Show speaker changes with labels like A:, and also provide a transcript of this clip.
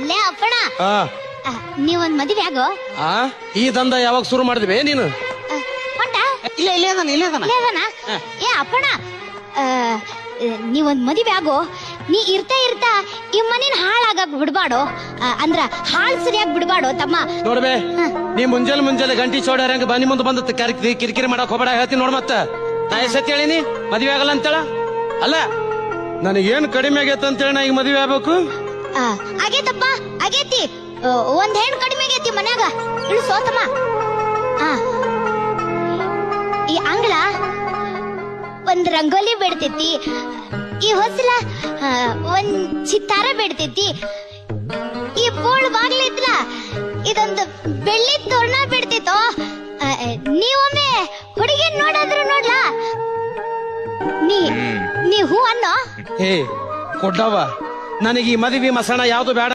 A: ಲೇ ಅಪ್ಪಣ
B: ಆ
A: ನೀವೊಂದ್ ಮದುವೆ ಆಗೋ
B: ಆ ಈ ದಂಧ ಯಾವಾಗ ಶುರು ಮಾಡಿದ್ವಿ ನೀನು?
A: ಹೊಂಟ
C: ಇಲ್ಲೇ ಅದಾನ
A: ಏ ಅಪ್ಪಣ ನೀವೊಂದ್ ಮದುವೆ ಆಗೋ. ನೀ ಇರ್ತಾ ಈ ಮನೇನ ಹಾಳಾಗಕ್ ಬಿಡ್ಬಾಡು. ಅಂದ್ರ ಹಾಳ್ ಸರಿಯಾಗಿ ಬಿಡ್ಬಾಡು ತಮ್ಮ.
B: ನೋಡ್ಬೇ, ನೀ ಮುಂಜಾನೆ ಗಂಟಿ ಚೋಡಾರಂಗ ಬನ್ನಿ ಮುಂದೆ ಬಂದ ಕಿರಿಕಿರಿ ಮಾಡಕ್ ಹೋಗ್ಬೇಡ ಹೇಳ್ತೀನಿ ನೋಡ್. ಮತ್ತ ತಾಯಿ ಸತ್ಯ ಹೇಳಿನಿ ಮದ್ವೆ ಆಗಲ್ಲ ಅಂತೇಳ. ಅಲ್ಲ ನನಗೇನ್ ಕಡಿಮೆ ಆಗೈತ ಅಂತೇಳಿ ನಾ ಈಗ ಮದ್ವೆ ಆಗ್ಬೇಕು?
A: ಆಗೇತಪ್ಪ ಆಗೇತಿ. ಒಂದ್ ಹೆಣ್ ಕಡಿಮೆ ಆಗೇತಿ ಮನ್ಯಾಗ. ಇಳಿಸೋ ತಮ್ಮ. ಈ ಅಂಗ್ಳ ಒಂದ್ ರಂಗೋಲಿ ಬೇಡ್ತೈತಿ. ಈ ಹೊಸಲ ಒಂದ್ ಚಿತ್ತಾರ ಬೇಡ್ತೈತಿ. ಈ ಬೋಳ್ ಬಾಗ್ಲಿತ್ಲ ಇದೊಂದು ಬೆಳ್ಳಿ ತೋರಣ ಬೇಡ್ತೈತೋ. ನೀವೊಮ್ಮೆ ಹುಡುಗಿನ್ ನೋಡಾದ್ರು ನೋಡ್ಲಾ? ನೀ ಹೂ ಅನ್ನೋ.
B: ಹೇ ಕೊಡ್ಡವ, ನನಗೆ ಈ ಮದುವೆ ಮಸಣ ಯಾವ್ದು ಬೇಡ.